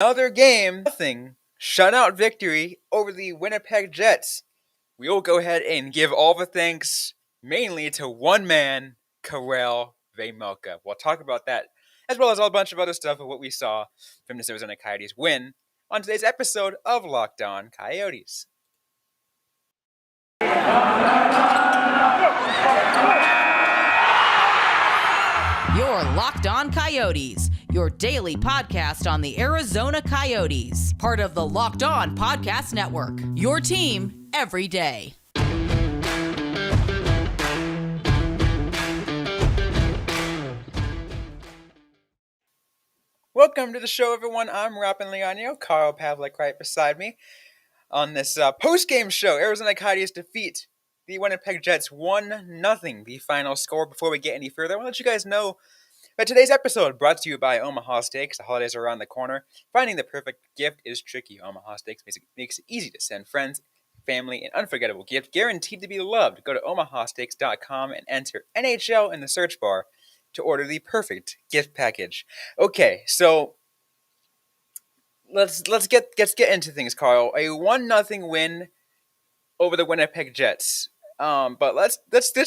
Another game, nothing shutout victory over the Winnipeg Jets. We will go ahead and give all the thanks mainly to one man, Karel Vejmelka. We'll talk about that as well as a bunch of other stuff of what we saw from the Arizona Coyotes win on today's episode of Locked On Coyotes. You're Locked On Coyotes, your daily podcast on the Arizona Coyotes, part of the Locked On Podcast Network, your team every day. Welcome to the show, everyone. I'm Robyn Leano, Carl Pavlock right beside me. On this post-game show, Arizona Coyotes defeat the Winnipeg Jets 1-0, the final score. Before we get any further, I want to let you guys know that today's episode brought to you by Omaha Steaks. The holidays are around the corner. Finding the perfect gift is tricky. Omaha Steaks makes it easy to send friends, family, an unforgettable gift guaranteed to be loved. Go to omahasteaks.com and enter NHL in the search bar to order the perfect gift package. Okay, so let's get into things, Carl. A 1-0 win over the Winnipeg Jets. But let's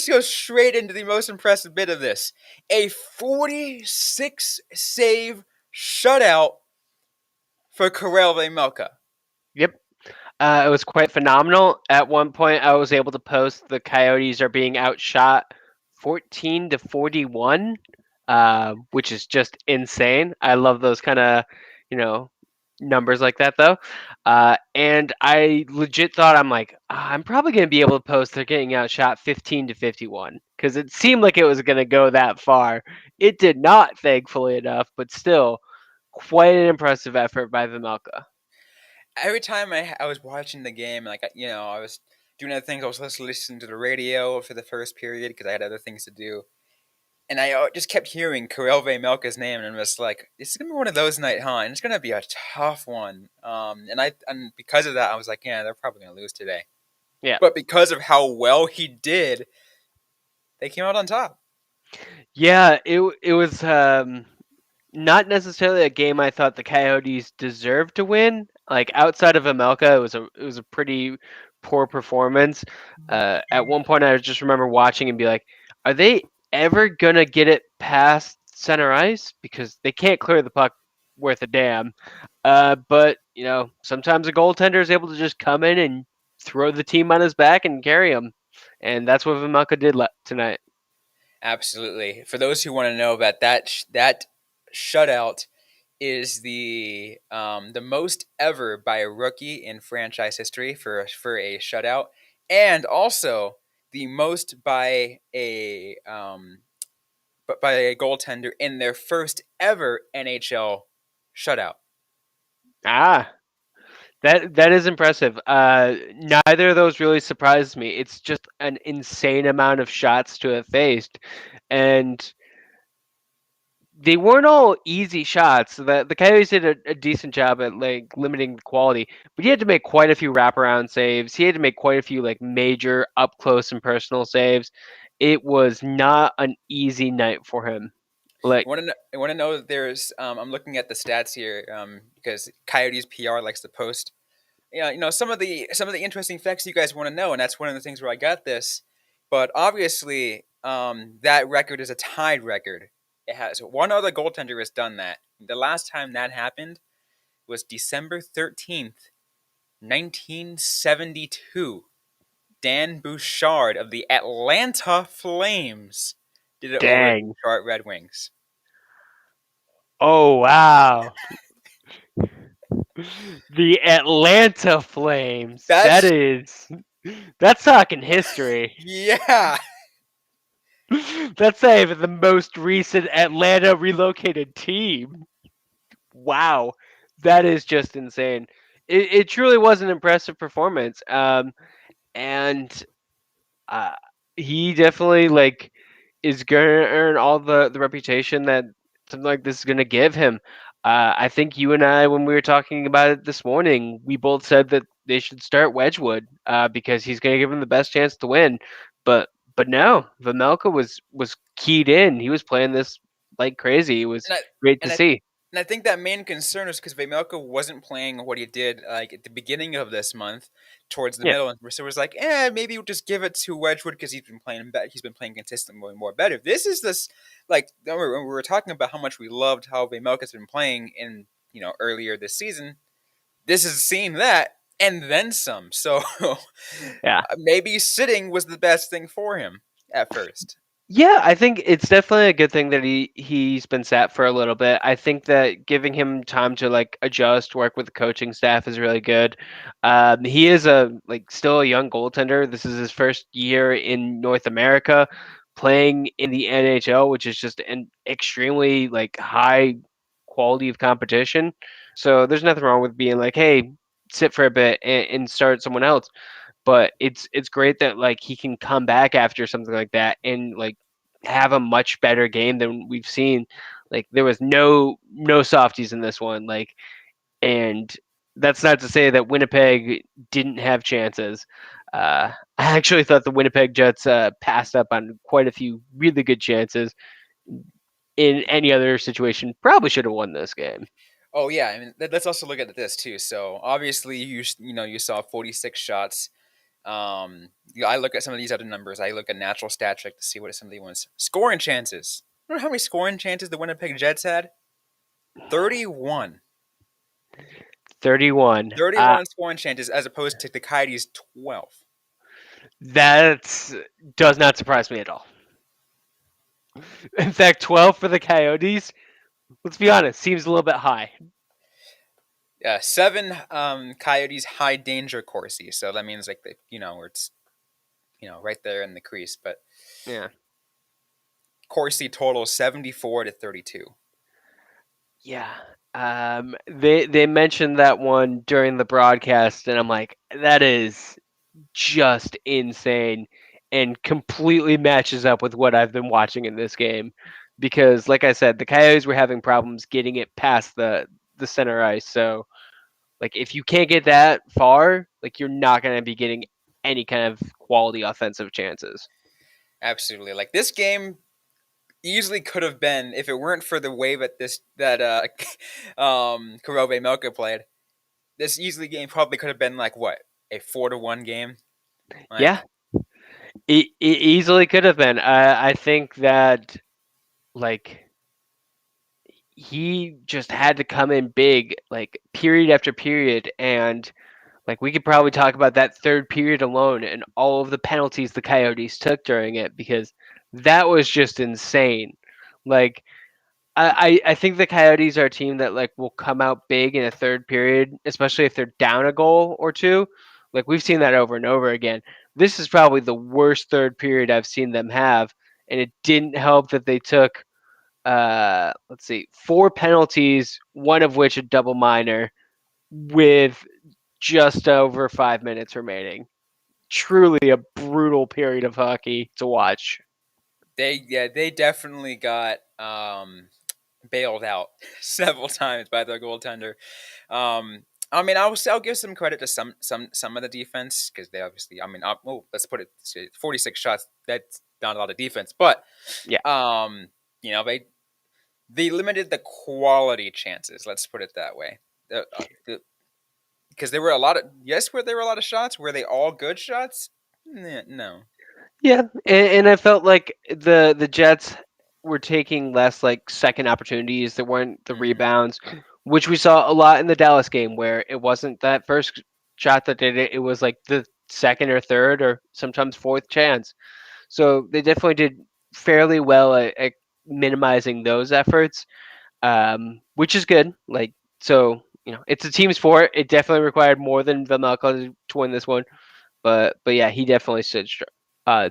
go straight into the most impressive bit of this. A 46 save shutout for Karel Vejmelka. Yep. It was quite phenomenal. At one point, I was able to post the Coyotes are being outshot 14-41, which is just insane. I love those kind of, numbers like that, though. And I legit thought, I'm probably going to be able to post they're getting outshot 15-51 because it seemed like it was going to go that far. It did not, thankfully enough, but still quite an impressive effort by Vejmelka. Every time I was watching the game, I was doing other things. I was listening to the radio for the first period because I had other things to do. And I just kept hearing Karel Vejmelka's name, and I was like, "It's gonna be one of those nights, huh? And it's gonna be a tough one." And because of that, I was like, "Yeah, they're probably gonna lose today." Yeah. But because of how well he did, they came out on top. Yeah, it was not necessarily a game I thought the Coyotes deserved to win. Like outside of Vejmelka, it was a pretty poor performance. At one point, I just remember watching and be like, "Are they ever gonna get it past center ice? Because they can't clear the puck worth a damn." But sometimes a goaltender is able to just come in and throw the team on his back and carry him, and that's what Vejmelka did tonight. Absolutely. For those who want to know about that shutout is the most ever by a rookie in franchise history for a shutout, and also the most by a goaltender in their first ever NHL shutout. That is impressive. Neither of those really surprised me. It's just an insane amount of shots to have faced, and they weren't all easy shots. The Coyotes did a decent job at limiting the quality, but he had to make quite a few wraparound saves. He had to make quite a few major up close and personal saves. It was not an easy night for him. I want to know that there's. I'm looking at the stats here because Coyotes PR likes to post. Some of the interesting facts you guys want to know, and that's one of the things where I got this. But obviously, that record is a tied record. It has one other goaltender has done that. The last time that happened was December 13th, 1972. Dan Bouchard of the Atlanta Flames did it over the Detroit Red Wings. Oh, wow. The Atlanta Flames. That's talking history. Yeah. That's not even the most recent Atlanta relocated team. Wow. That is just insane. It truly was an impressive performance. And he definitely is going to earn all the reputation that something like this is going to give him. I think you and I, when we were talking about it this morning, we both said that they should start Wedgwood because he's going to give him the best chance to win. But no, Vejmelka was keyed in. He was playing this like crazy. It was great to see. And I think that main concern is because Vejmelka wasn't playing what he did like at the beginning of this month, towards the Yeah, middle, and so it was like, maybe we'll just give it to Wedgwood because he's been playing better. He's been playing consistently and more better. This is this like we were talking about how much we loved how Vejmelka's been playing in earlier this season. This is seeing that and then some. So yeah. maybe sitting was the best thing for him at first. Yeah, I think it's definitely a good thing that he's been sat for a little bit. I think that giving him time to like adjust, work with the coaching staff is really good. He is a like still a young goaltender. This is his first year in North America, playing in the NHL, which is just an extremely like high quality of competition. So there's nothing wrong with being like, hey, sit for a bit and start someone else. But it's great that like he can come back after something like that and like have a much better game than we've seen. Like there was no softies in this one. Like, and that's not to say that Winnipeg didn't have chances. I actually thought the Winnipeg Jets passed up on quite a few really good chances. In any other situation, probably should have won this game. Oh yeah, I mean let's also look at this too. So obviously you saw 46 shots. I look at some of these other numbers. I look at natural stat trick to see what some of the ones scoring chances. You know how many scoring chances the Winnipeg Jets had? 31. 31. 31 scoring chances as opposed to the Coyotes 12. That does not surprise me at all. In fact, 12 for the Coyotes, let's be honest, seems a little bit high. 7 Coyotes high danger Corsi. So that means like where it's right there in the crease, but Yeah. Corsi total 74 to 32. Yeah. They mentioned that one during the broadcast, and I'm like, that is just insane and completely matches up with what I've been watching in this game. Because, like I said, the Coyotes were having problems getting it past the center ice. So, like, if you can't get that far, like, you're not going to be getting any kind of quality offensive chances. Absolutely. Like this game easily could have been if it weren't for the way that Karel Vejmelka played. This easily game probably could have been like what, a 4-1 game. Yeah, Like it easily could have been. I think that like he just had to come in big, like period after period, and like we could probably talk about that third period alone and all of the penalties the Coyotes took during it because that was just insane. Like I think the Coyotes are a team that like will come out big in a third period, especially if they're down a goal or two. Like we've seen that over and over again. This is probably the worst third period I've seen them have, and it didn't help that they took let's see, 4 penalties, one of which a double minor, with just over 5 minutes remaining. Truly a brutal period of hockey to watch. they definitely got bailed out several times by their goaltender. I mean, I'll give some credit to some of the defense because they obviously. I mean, let's put it 46 shots. That's not a lot of defense, but Yeah. um, they limited the quality chances. Let's put it that way. Because there were a lot of were there were a lot of shots. Were they all good shots? No. Yeah, and I felt like the Jets were taking less like second opportunities. There weren't the Mm-hmm. rebounds, which we saw a lot in the Dallas game, where it wasn't that first shot that did it. It was like the second or third or sometimes fourth chance. So they definitely did fairly well at minimizing those efforts, which is good. Like so, it's a team sport. It definitely required more than Vejmelka to win this one, but yeah, he definitely stood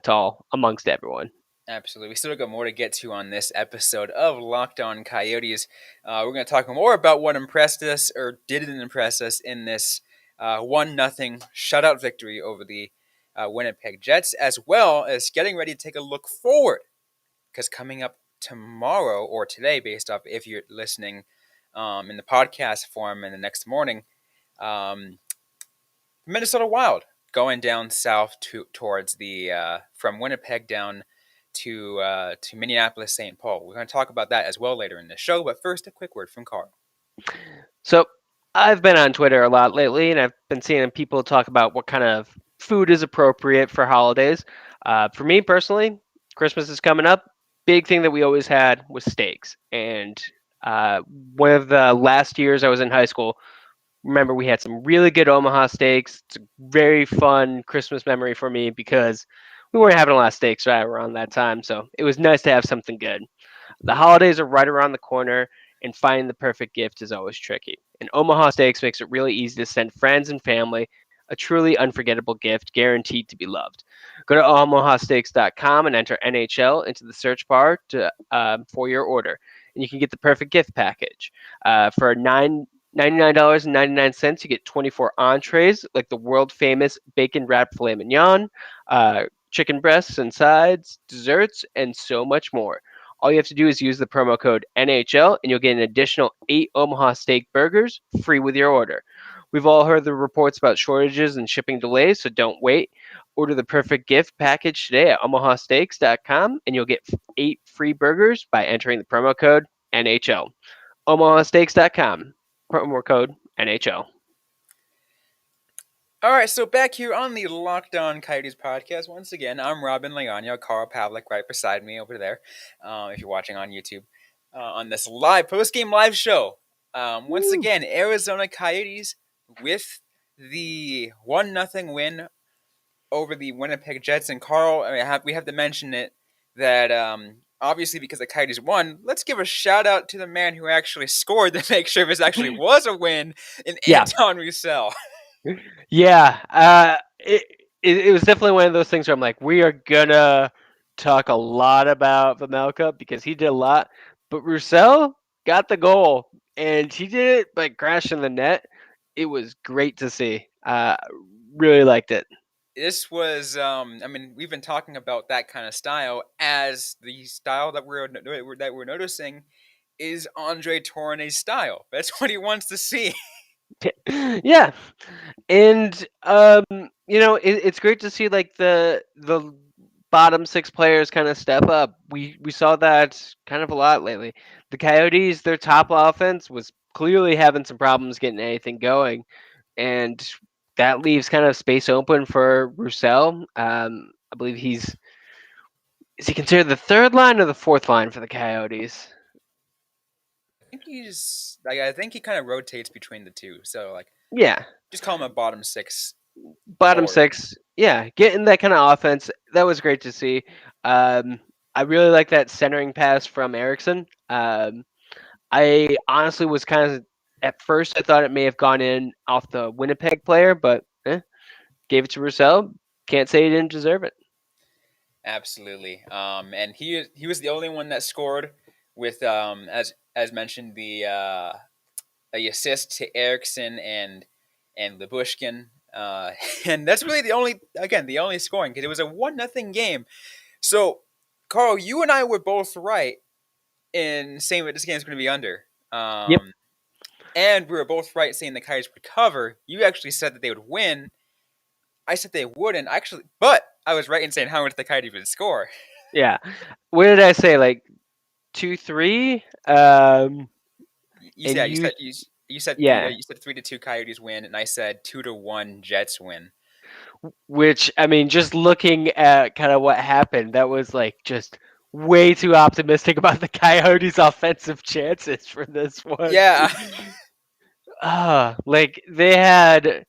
tall amongst everyone. Absolutely. We still got more to get to on this episode of Locked On Coyotes. We're going to talk more about what impressed us or didn't impress us in this 1-0 shutout victory over the Winnipeg Jets, as well as getting ready to take a look forward. Because coming up tomorrow or today, based off if you're listening in the podcast form in the next morning, um, Minnesota Wild going down south towards the from Winnipeg down to Minneapolis St. Paul. We're going to talk about that as well later in the show. But first, a quick word from Carl. So I've been on Twitter a lot lately, and I've been seeing people talk about what kind of food is appropriate for holidays. For me personally, Christmas is coming up. Big thing that we always had was steaks. And uh, one of the last years I was in high school, remember we had some really good Omaha steaks. It's a very fun Christmas memory for me because we weren't having a lot of steaks right around that time. So it was nice to have something good. The holidays are right around the corner, and finding the perfect gift is always tricky. And Omaha Steaks makes it really easy to send friends and family a truly unforgettable gift guaranteed to be loved. Go to omahasteaks.com and enter NHL into the search bar for your order, and you can get the perfect gift package. For $99.99, you get 24 entrees like the world famous bacon wrapped filet mignon, chicken breasts and sides, desserts, and so much more. All you have to do is use the promo code NHL, and you'll get an additional 8 Omaha Steak burgers free with your order. We've all heard the reports about shortages and shipping delays, so don't wait. Order the perfect gift package today at omahasteaks.com, and you'll get 8 free burgers by entering the promo code NHL. omahasteaks.com, promo code NHL. All right, so back here on the Locked On Coyotes podcast, once again, I'm Robyn, Leano, Karel Pavlock right beside me over there, if you're watching on YouTube, on this live post-game live show. Once again, Arizona Coyotes with the 1-0 win over the Winnipeg Jets. And Karel, we have to mention it, that obviously because the Coyotes won, let's give a shout-out to the man who actually scored to make sure this actually was a win, in Yeah. Anton Roussel. Yeah, it was definitely one of those things where I'm like, we are gonna talk a lot about Vejmelka because he did a lot, but Roussel got the goal and he did it by crashing the net. It was great to see. Really liked it. This was, we've been talking about that kind of style as the style that we're noticing is Andre Tourne's style. That's what he wants to see. Yeah, and it's great to see like the bottom 6 players kind of step up. We saw that kind of a lot lately. The Coyotes, their top offense was clearly having some problems getting anything going, and that leaves kind of space open for Roussel. I believe is he considered the third line or the fourth line for the Coyotes? I think he kind of rotates between the two. So Yeah, just call him a bottom six bottom forward. 6. Yeah, getting that kind of offense, that was great to see. I really like that centering pass from Eriksson. I honestly was kind of, at first I thought it may have gone in off the Winnipeg player, but gave it to Roussel. Can't say he didn't deserve it. Absolutely. And he was the only one that scored with as mentioned the assist to Eriksson and Lyubushkin. And that's really the only scoring, because it was a 1-0 game. So, Karel, you and I were both right in saying that this game is going to be under. Yep. And we were both right saying the Coyotes would cover. You actually said that they would win. I said they wouldn't, actually, but I was right in saying how much the Coyotes would score. Yeah. What did I say? Like 2-3? You said yeah. you said 3-2 Coyotes win, and I said 2-1 Jets win. Which, I mean, just looking at kind of what happened, that was like just way too optimistic about the Coyotes' offensive chances for this one. Yeah. Like they had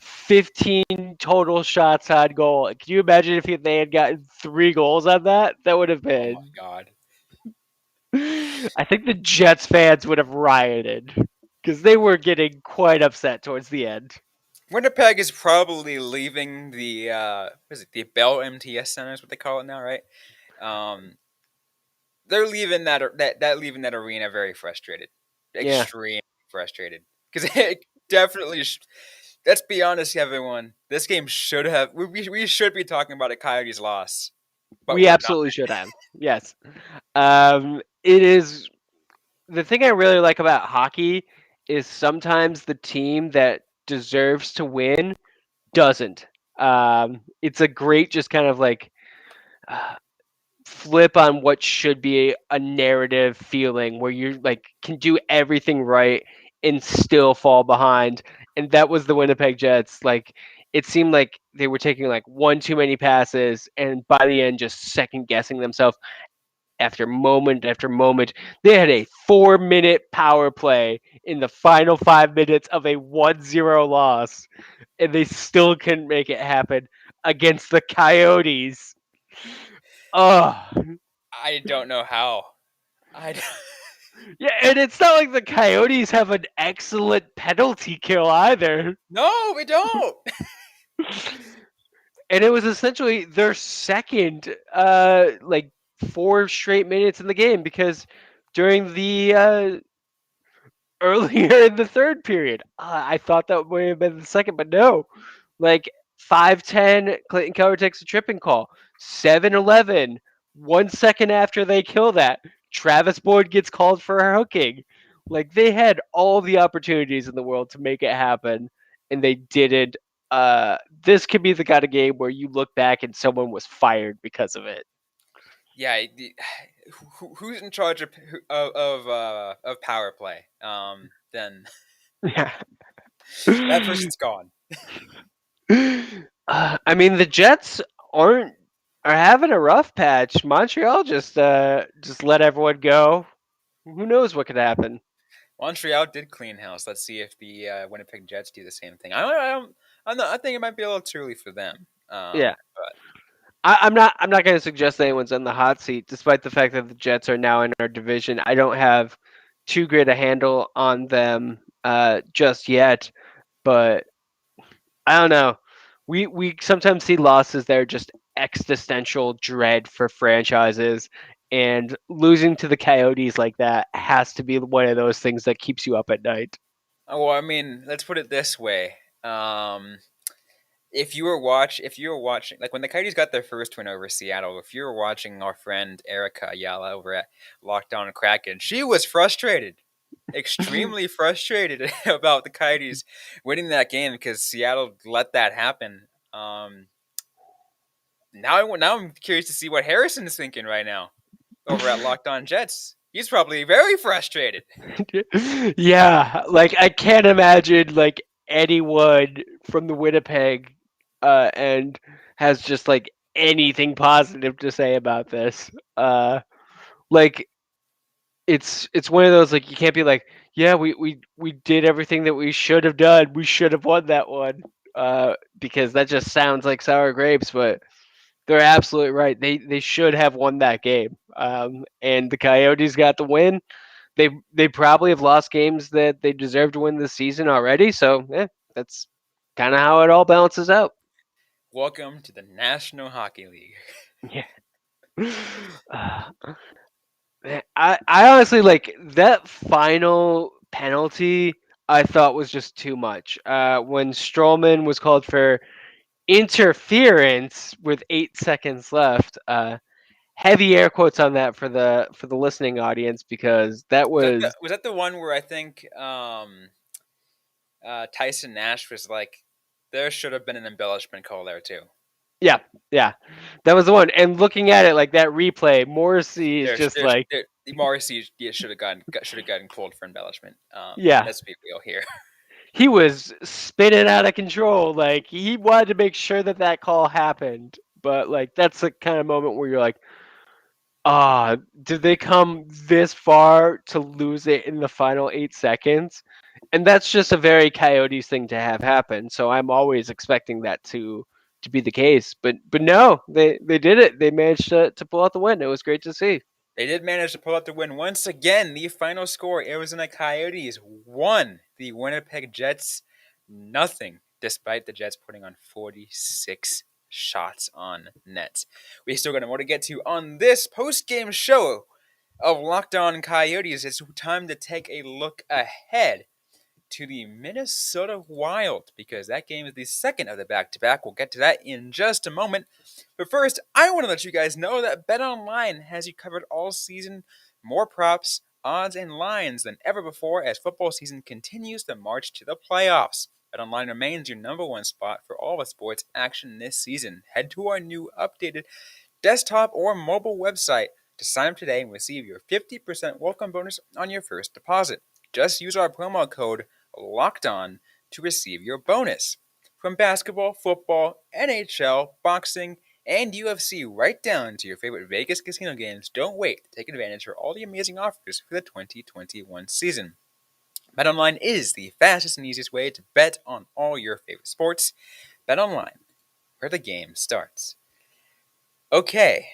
15 total shots on goal. Can you imagine if they had gotten 3 goals on that? That would have Oh my been. God. I think the Jets fans would have rioted because they were getting quite upset towards the end. Winnipeg is probably leaving the the Bell MTS Center is what they call it now, right? They're leaving leaving that arena very frustrated, Yeah. extremely frustrated, because it definitely. Let's be honest, everyone. This game should have. We should be talking about a Coyotes loss, but We we're not. absolutely should have. Yes. It is the thing I really like about hockey is sometimes the team that deserves to win doesn't. It's a great just kind of like flip on what should be a narrative feeling where you like can do everything right and still fall behind. And that was the Winnipeg Jets. Like it seemed like they were taking like one too many passes and by the end just second guessing themselves after moment after moment. They had a 4-minute power play in the final 5 minutes of a 1-0 loss, and they still couldn't make it happen against the Coyotes. Oh, I don't know how. yeah, and it's not like the Coyotes have an excellent penalty kill either. No, we don't. And it was essentially their second, like 4 straight minutes in the game because during the earlier in the third period. I thought that would have been the second, but no. Like 5-10, Clayton Keller takes a tripping call. 7-11, 1 second after they kill that, Travis Boyd gets called for hooking. Like they had all the opportunities in the world to make it happen, and they didn't. This could be the kind of game where you look back and someone was fired because of it. Yeah, who's in charge of power play? Then Yeah. that person's gone. I mean, the Jets aren't are having a rough patch. Montreal just let everyone go. Who knows what could happen? Montreal did clean house. Let's see if the Winnipeg Jets do the same thing. I think it might be a little too early for them. Yeah, But I'm not going to suggest anyone's in the hot seat, despite the fact that the Jets are now in our division. I don't have too great a handle on them just yet, but I don't know. We sometimes see losses that are just existential dread for franchises, and losing to the Coyotes like that has to be one of those things that keeps you up at night. well, I mean, let's put it this way. If you were watching, like when the Coyotes got their first win over Seattle, if you were watching our friend Erica Ayala over at Lockdown Kraken, she was frustrated, extremely frustrated about the Coyotes winning that game because Seattle let that happen. Now I'm curious to see what Harrison is thinking right now over at Locked On Jets. He's probably very frustrated. Yeah, like I can't imagine like anyone from the Winnipeg and has just like anything positive to say about this. Like it's one of those like you can't be like, yeah, we did everything that we should have done. We should have won that one. Because that just sounds like sour grapes, but they're absolutely right. They should have won that game. And the Coyotes got the win. They probably have lost games that they deserve to win this season already. So that's kind of how it all balances out. Welcome to the National Hockey League. Yeah. I honestly like that final penalty. I thought was just too much. When Stroman was called for interference with 8 seconds left. Heavy air quotes on that for the listening audience because that was Was that the one where I think Tyson Nash was like, there should have been an embellishment call there too. yeah, that was the one. And looking at it like that replay, Morrissey is just like Morrissey should have gotten called for embellishment. yeah, Let's be real here. he was spinning out of control. Like he wanted to make sure that that call happened, but like that's the kind of moment where you're like, did they come this far to lose it in the final 8 seconds? And that's just a very Coyotes thing to have happen. So I'm always expecting that to be the case. But no, they did it. They managed to pull out the win. It was great to see. They did manage to pull out the win once again. The final score: Arizona Coyotes 1, the Winnipeg Jets nothing. Despite the Jets putting on 46 shots on net. We still got more to get to on this post-game show of Locked On Coyotes. It's time to take a look ahead to the Minnesota Wild because that game is the second of the back-to-back. We'll get to that in just a moment. But first, I want to let you guys know that BetOnline has you covered all season. More props, odds, and lines than ever before as football season continues the march to the playoffs. BetOnline remains your number one spot for all the sports action this season. Head to our new updated desktop or mobile website. To sign up today and receive your 50% welcome bonus on your first deposit. Just use our promo code LOCKEDON to receive your bonus. From basketball, football, NHL, boxing, and UFC right down to your favorite Vegas casino games, don't wait to take advantage of all the amazing offers for the 2021 season. BetOnline is the fastest and easiest way to bet on all your favorite sports. BetOnline, where the game starts. Okay,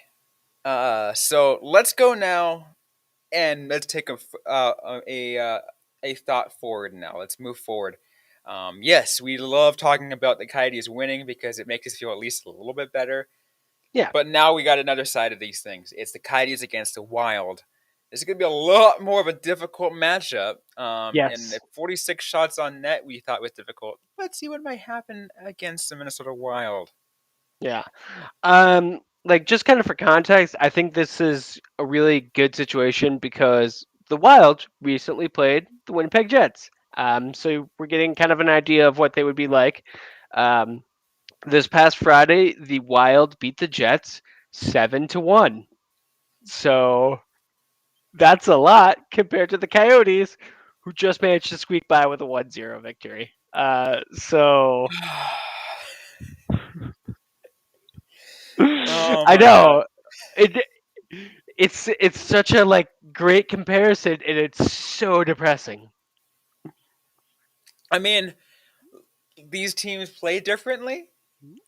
so let's go now and let's take a thought forward now. Let's move forward. Yes, we love talking about the Coyotes winning because it makes us feel at least a little bit better. Yeah. But now we got another side of these things. It's the Coyotes against the Wild. This is going to be a lot more of a difficult matchup. And Yes. the 46 shots on net we thought was difficult. Let's see what might happen against the Minnesota Wild. Yeah. Like just kind of for context, I think this is a really good situation because the Wild recently played the Winnipeg Jets. So we're getting kind of an idea of what they would be like. Um, this past Friday, the Wild beat the Jets 7-1. So that's a lot compared to the Coyotes, who just managed to squeak by with a 1-0 victory. So Oh I my god. know it. It's such a like great comparison, and it's so depressing. I mean, these teams play differently?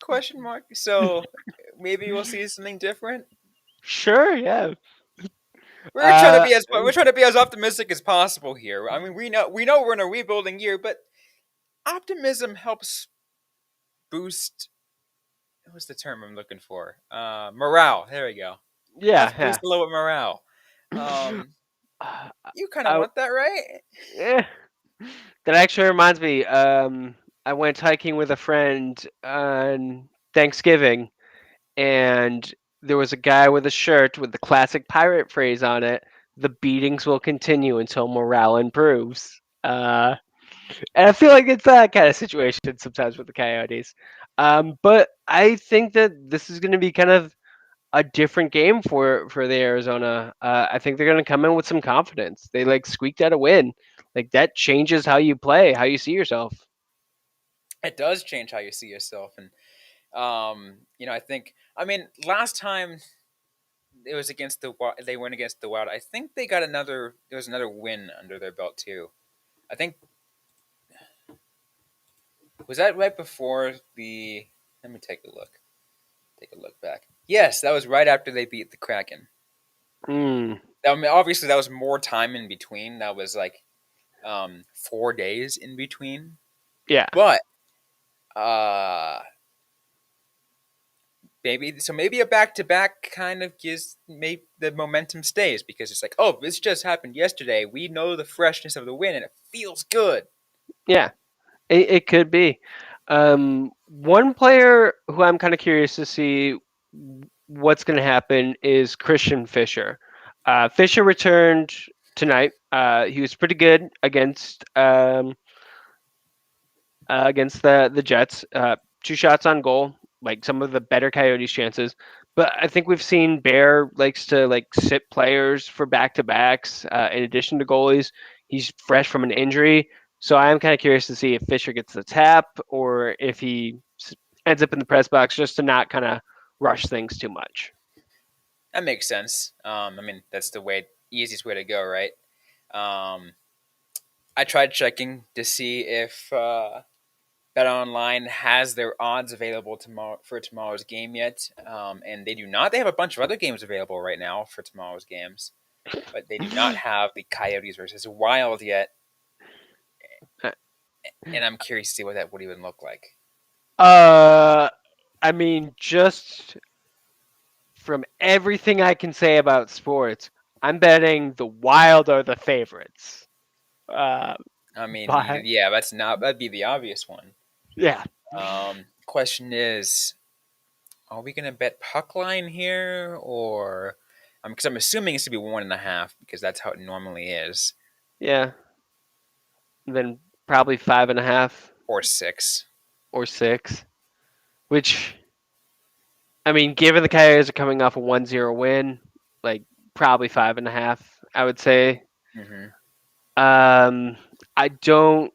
Question mark. So maybe we'll see something different. Sure, yeah. We're trying to Uh, be as optimistic as possible here. I mean, we know we're in a rebuilding year, but optimism helps boost. What's the term I'm looking for? Morale. There we go. Helps yeah, boost a little bit morale. yeah. Um, you kind of I, want that, right? eh. That actually reminds me. I went hiking with a friend on Thanksgiving, and there was a guy with a shirt with the classic pirate phrase on it: "The beatings will continue until morale improves." And I feel like it's that kind of situation sometimes with the Coyotes. But I think that this is going to be kind of a different game for the Arizona. I think they're going to come in with some confidence. They like squeaked out a win. Like that changes how you play, how you see yourself. It does change how you see yourself, and I think. I mean, last time it was against they went against the Wild. I think they got another. There was another win under their belt too. I think was that right before the. Let me take a look. Take a look back. Yes, that was right after they beat the Kraken. Mm, I mean, obviously that was more time in between. That was like 4 days in between. yeah, But uh, maybe a back to back kind of gives maybe the momentum stays because it's like, oh, this just happened yesterday. We know the freshness of the win and it feels good. yeah. It could be. One player who I'm kind of curious to see what's going to happen is Christian Fischer. Fischer returned tonight. He was pretty good against the Jets. Two shots on goal, like some of the better Coyotes chances. But I think we've seen Bear likes to like sit players for back to backs in addition to goalies. He's fresh from an injury, so I'm kind of curious to see if Fisher gets the tap or if he ends up in the press box just to not kind of rush things too much. That makes sense. I mean, that's the easiest way to go, right? Um, I tried checking to see if BetOnline has their odds available for tomorrow's game yet, and they do not. They have a bunch of other games available right now for tomorrow's games, but they do not have the Coyotes versus Wild yet. And I'm curious to see what that would even look like. Uh, I mean, just from everything I can say about sports, I'm betting the Wild are the favorites. Uh, I mean, but yeah, that'd be the obvious one. yeah, Question is, are we gonna bet puck line here, or because I'm assuming it's to be 1.5 because that's how it normally is, yeah. Then probably 5.5 or 6. or 6, which I mean, given the Coyotes are coming off a 1-0 win, like probably 5.5, I would say. Hmm. I don't.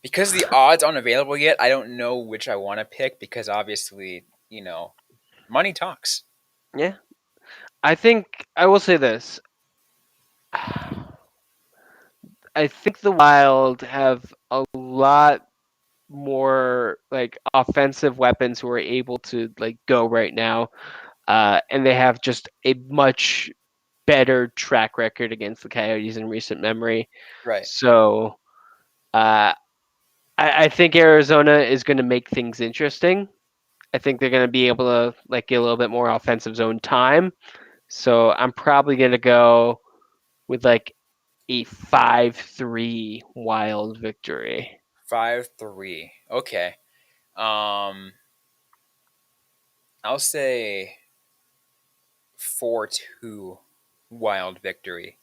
Because the odds aren't available yet, I don't know which I want to pick because obviously, money talks. Yeah, I think I will say this. I think the Wild have a lot more like offensive weapons who are able to like go right now, and they have just a much better track record against the Coyotes in recent memory. Right. So uh, I think Arizona is going to make things interesting. I think they're going to be able to like get a little bit more offensive zone time. So I'm probably going to go with like a 5-3 Wild victory. 5-3. Okay. I'll say 4-2 Wild victory.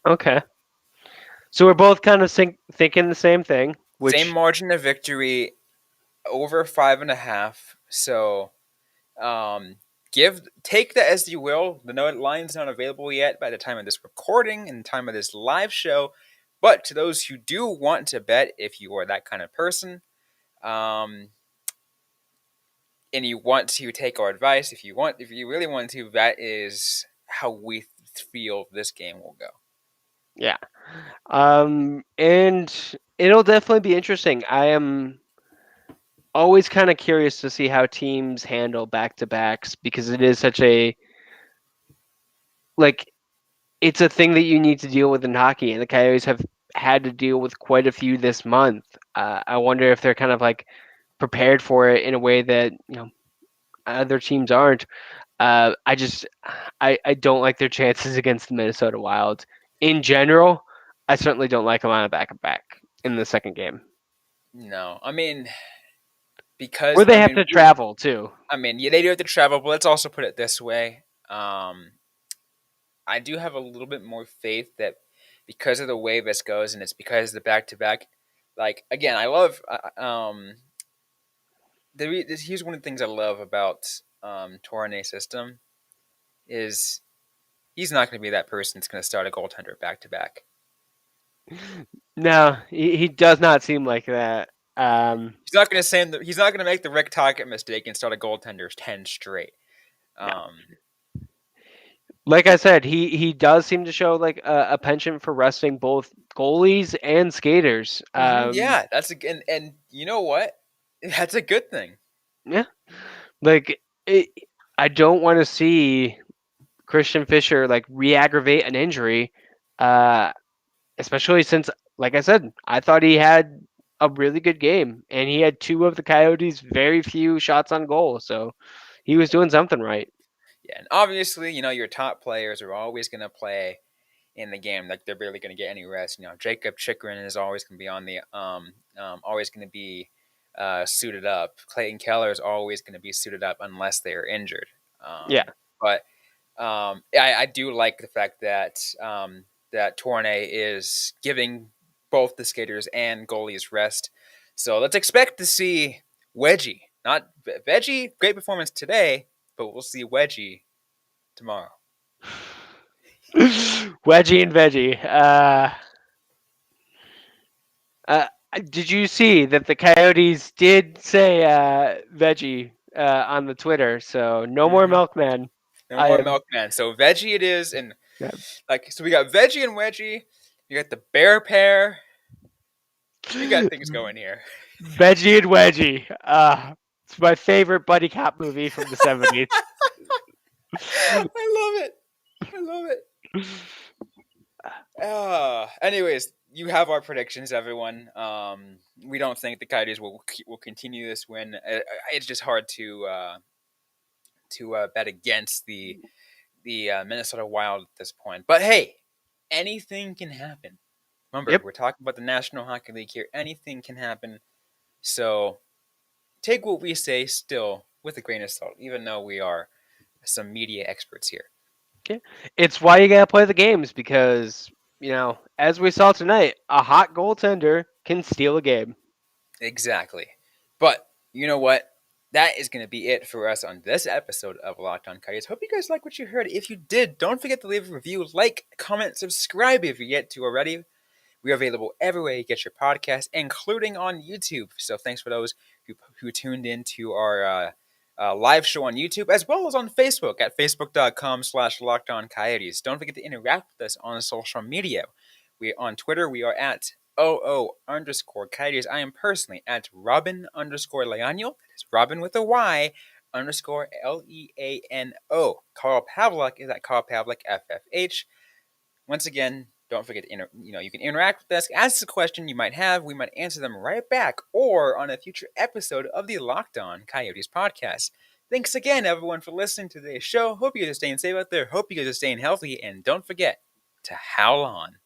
Okay. So we're both kind of thinking the same thing, Same which margin of victory, over 5.5. So, take that as you will. The line's not available yet by the time of this recording and the time of this live show. But to those who do want to bet, if you are that kind of person, um, and you want to take our advice, if you really want to, that is how we feel this game will go. yeah. And it'll definitely be interesting. I am always kind of curious to see how teams handle back-to-backs because it is such a like it's a thing that you need to deal with in hockey, and the Coyotes have had to deal with quite a few this month. I wonder if they're kind of like prepared for it in a way that other teams aren't. I just I don't like their chances against the Minnesota Wild in general. I certainly don't like them on a back-to-back in the second game, No, I mean where because they have to travel too. yeah, they do have to travel, but let's also put it this way. I do have a little bit more faith that because of the way this goes, and it's because of the back to back. Like again, I love. Here's one of the things I love about Tourne's system is he's not going to be that person that's going to start a goaltender back to back. No, he does not seem like that. He's not going to he's not going to make the Rick Tocchet mistake and start a goaltender 10 straight. No. Um, Like I said, he does seem to show like a penchant for resting both goalies and skaters. yeah, and you know what? That's a good thing. Yeah, like I don't want to see Christian Fischer like re-aggravate an injury, uh, especially since, like I said, I thought he had a really good game, and he had two of the Coyotes' very few shots on goal, so he was doing something right. Yeah, and obviously, your top players are always going to play in the game. Like they're barely going to get any rest. Jacob Chikrin is always going to be on the always going to be suited up. Clayton Keller is always going to be suited up unless they are injured. Yeah. But I do like the fact that that Tourne is giving both the skaters and goalies rest. So let's expect to see Wedgie, not Veggie. Great performance today, but we'll see Wedgie tomorrow. Wedgie and Veggie. Uh, did you see that the Coyotes did say Veggie on the Twitter? So no more Mm-hmm. Milkman. No I more am. Milkman. So Veggie it is, and Yeah. so we got Veggie and Wedgie. You got the bear pair. We got things going here. Veggie and Wedgie. It's my favorite buddy cop movie from the 70s. I love it. I love it. Anyways, you have our predictions, everyone. We don't think the Coyotes will continue this win. It's just hard to bet against the Minnesota Wild at this point. But hey, anything can happen. Remember, Yep. we're talking about the National Hockey League here. Anything can happen. So take what we say still with a grain of salt, even though we are some media experts here. Okay. It's why you gotta play the games because as we saw tonight, a hot goaltender can steal a game. Exactly. But You know what? That is going to be it for us on this episode of Locked On Coyotes. Hope you guys like what you heard. If you did, don't forget to leave a review, like, comment, subscribe if you yet to already. We are available everywhere you get your podcast, including on YouTube. So thanks for those who tuned in to our live show on YouTube, as well as on Facebook at facebook.com/LockedOnCoyotes. Don't forget to interact with us on social media. On Twitter, we are at OO_Coyotes. I am personally at Robyn_Leano. That is Robyn with a Y _Leano. Karel Pavlock is at Karel Pavlock FFH. Once again, don't forget to you can interact with us, ask a question you might have. We might answer them right back or on a future episode of the Locked On Coyotes podcast. Thanks again, everyone, for listening to today's show. Hope you guys are staying safe out there. Hope you guys are staying healthy. And don't forget to howl on.